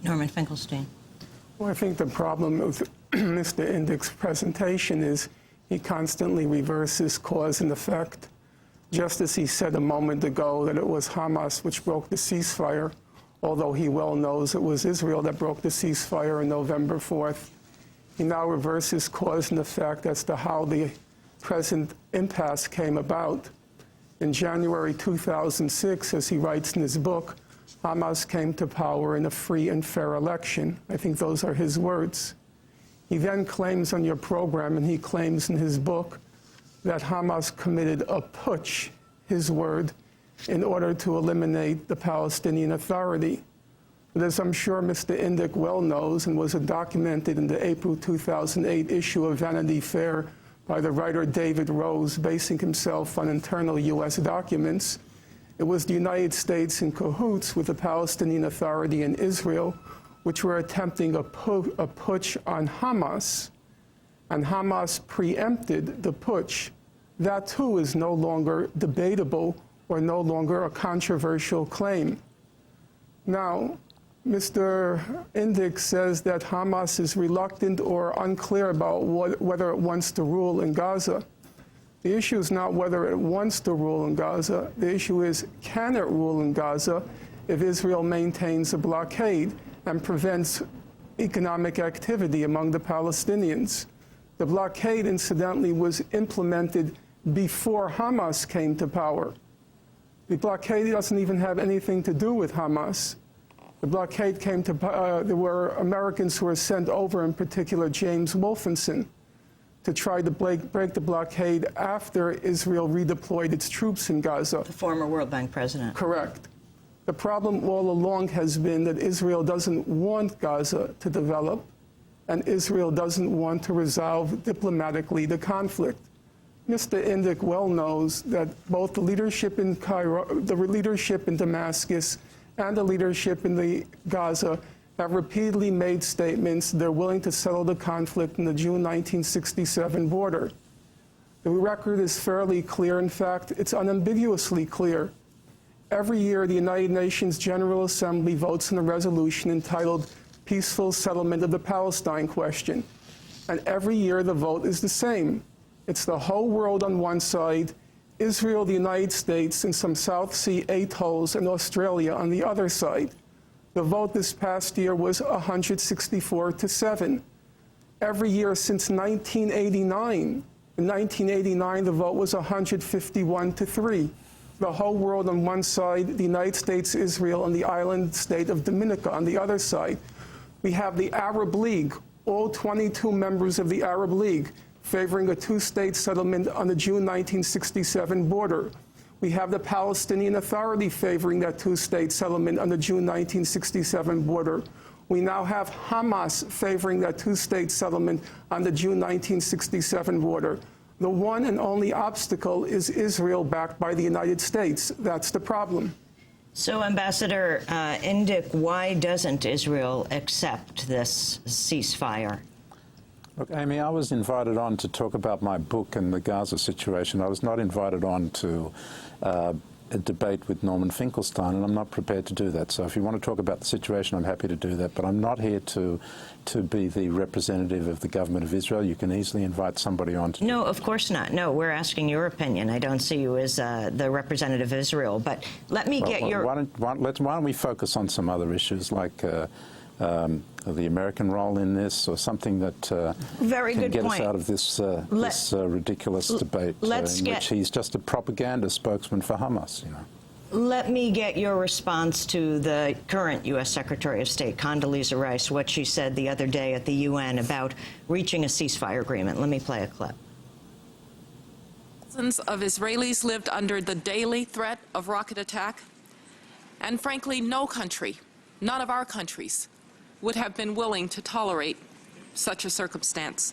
Norman Finkelstein. Well, I think the problem with Mr. Indyk's presentation is he constantly reverses cause and effect. Just as he said a moment ago that it was Hamas which broke the ceasefire, although he well knows it was Israel that broke the ceasefire on November 4th, he now reverses cause and effect as to how the present impasse came about. In January 2006, as he writes in his book, Hamas came to power in a free and fair election. I think those are his words. He then claims on your program, and he claims in his book, that Hamas committed a putsch, his word, in order to eliminate the Palestinian Authority. But as I'm sure Mr. Indyk well knows, and was documented in the April 2008 issue of Vanity Fair by the writer David Rose, basing himself on internal U.S. documents, it was the United States in cahoots with the Palestinian Authority in Israel, which were attempting a putsch on Hamas, and Hamas preempted the putsch. That too is no longer debatable or no longer a controversial claim. Now, Mr. Indyk says that Hamas is reluctant or unclear about whether it wants to rule in Gaza. The issue is not whether it wants to rule in Gaza. The issue is, can it rule in Gaza if Israel maintains a blockade and prevents economic activity among the Palestinians? The blockade, incidentally, was implemented before Hamas came to power. The blockade doesn't even have anything to do with Hamas. The blockade came to, there were Americans who were sent over, in particular James Wolfenson, to try to break the blockade after Israel redeployed its troops in Gaza. The former World Bank president. Correct. The problem all along has been that Israel doesn't want Gaza to develop, and Israel doesn't want to resolve diplomatically the conflict. Mr. Indyk well knows that both the leadership in Cairo, the leadership in Damascus, and the leadership in the Gaza have repeatedly made statements they're willing to settle the conflict in the June 1967 border. The record is fairly clear. In fact, it's unambiguously clear. Every year, the United Nations General Assembly votes on a resolution entitled Peaceful Settlement of the Palestine Question. And every year, the vote is the same. It's the whole world on one side, Israel, the United States, and some South Sea atolls and Australia on the other side. The vote this past year was 164-7. Every year since 1989. In 1989, the vote was 151-3. The whole world on one side, the United States, Israel, and the island state of Dominica on the other side. We have the Arab League, all 22 members of the Arab League, favoring a two-state settlement on the June 1967 border. We have the Palestinian Authority favoring that two-state settlement on the June 1967 border. We now have Hamas favoring that two-state settlement on the June 1967 border. The one and only obstacle is Israel, backed by the United States. That's the problem. So, Ambassador Indyk, why doesn't Israel accept this ceasefire? Look, Amy, I was invited on to talk about my book and the Gaza situation. I was not invited on to a debate with Norman Finkelstein, and I'm not prepared to do that. So if you want to talk about the situation, I'm happy to do that. But I'm not here to be the representative of the government of Israel. You can easily invite somebody on to... No, of course not. No, we're asking your opinion. I don't see you as the representative of Israel. But let me get your... Why don't we focus on some other issues, like the American role in this, or something that can get us out of this ridiculous debate in which he's just a propaganda spokesman for Hamas, you know. Let me get your response to the current U.S. Secretary of State, Condoleezza Rice, what she said the other day at the UN about reaching a ceasefire agreement. Let me play a clip. Thousands of Israelis lived under the daily threat of rocket attack, and frankly, no country, none of our countries, would have been willing to tolerate such a circumstance.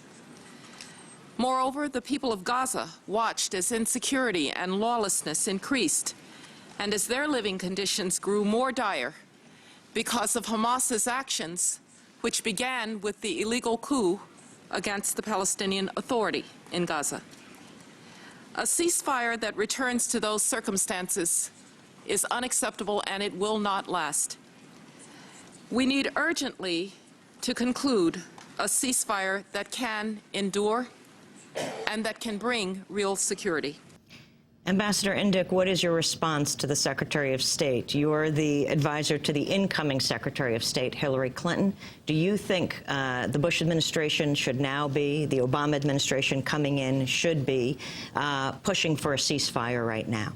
Moreover, the people of Gaza watched as insecurity and lawlessness increased, and as their living conditions grew more dire because of Hamas's actions, which began with the illegal coup against the Palestinian Authority in Gaza. A ceasefire that returns to those circumstances is unacceptable, and it will not last. We need urgently to conclude a ceasefire that can endure and that can bring real security. Ambassador Indyk, what is your response to the Secretary of State? You're the advisor to the incoming Secretary of State, Hillary Clinton. Do you think the Bush administration should now be, the Obama administration coming in should be, pushing for a ceasefire right now?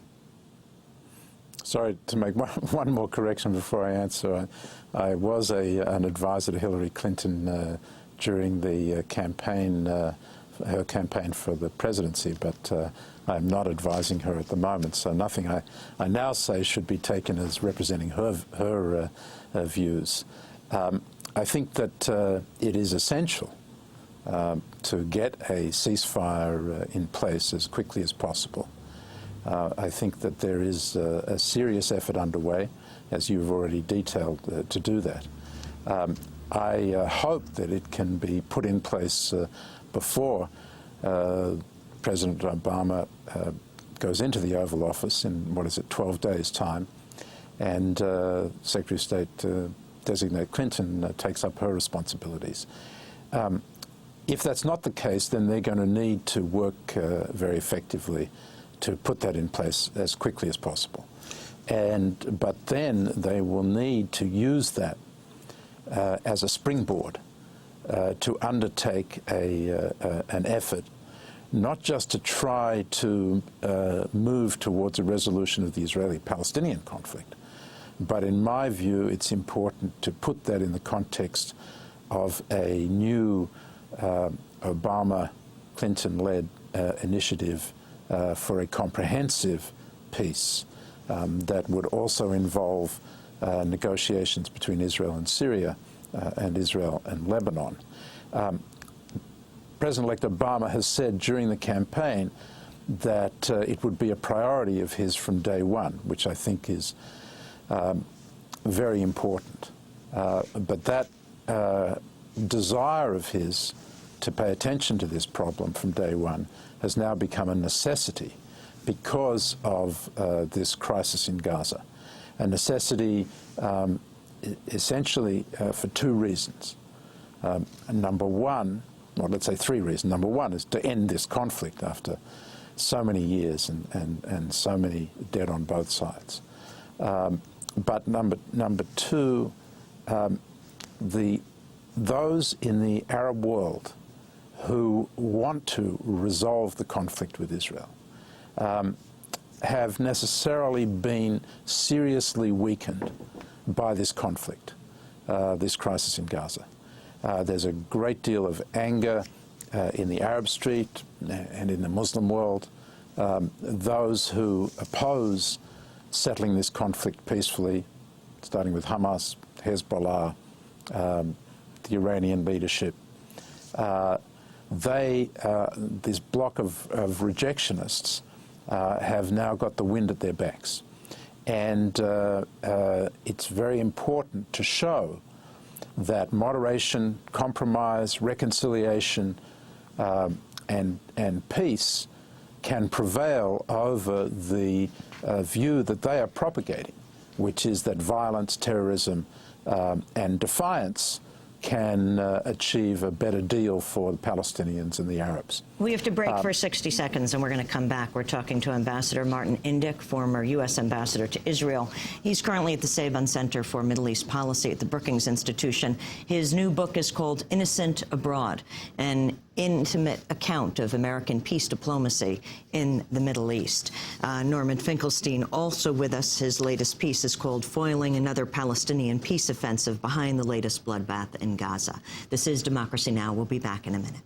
Sorry, to make one more correction before I answer. I was an advisor to Hillary Clinton during the campaign, her campaign for the presidency, but I'm not advising her at the moment, so nothing I now say should be taken as representing her views. I think that it is essential to get a ceasefire in place as quickly as possible. I think that there is a serious effort underway, as you've already detailed, to do that. I hope that it can be put in place before President Obama goes into the Oval Office in, 12 days' time, and Secretary of State designate Clinton takes up her responsibilities. If that's not the case, then they're going to need to work very effectively to put that in place as quickly as possible. But then they will need to use that as a springboard to undertake an effort, not just to try to move towards a resolution of the Israeli-Palestinian conflict, but in my view, it's important to put that in the context of a new Obama-Clinton-led initiative for a comprehensive peace that would also involve negotiations between Israel and Syria and Israel and Lebanon. President-elect Obama has said during the campaign that it would be a priority of his from day one, which I think is very important. But that desire of his to pay attention to this problem from day one has now become a necessity because of this crisis in Gaza. A necessity essentially for two reasons. Number one, well, let's say three reasons. Number one is to end this conflict after so many years and so many dead on both sides. But number two, those in the Arab world who want to resolve the conflict with Israel have necessarily been seriously weakened by this conflict, this crisis in Gaza. There's a great deal of anger in the Arab street and in the Muslim world. Those who oppose settling this conflict peacefully, starting with Hamas, Hezbollah, the Iranian leadership, this block of rejectionists have now got the wind at their backs. And it's very important to show that moderation, compromise, reconciliation, and peace can prevail over the view that they are propagating, which is that violence, terrorism, and defiance can achieve a better deal for the Palestinians and the Arabs. We have to break for 60 seconds, and we're going to come back. We're talking to Ambassador Martin Indyk, former U.S. ambassador to Israel. He's currently at the Saban Center for Middle East Policy at the Brookings Institution. His new book is called Innocent Abroad, an intimate account of American peace diplomacy in the Middle East. Norman Finkelstein also with us. His latest piece is called Foiling Another Palestinian Peace Offensive Behind the Latest Bloodbath in Gaza. This is Democracy Now! We'll be back in a minute.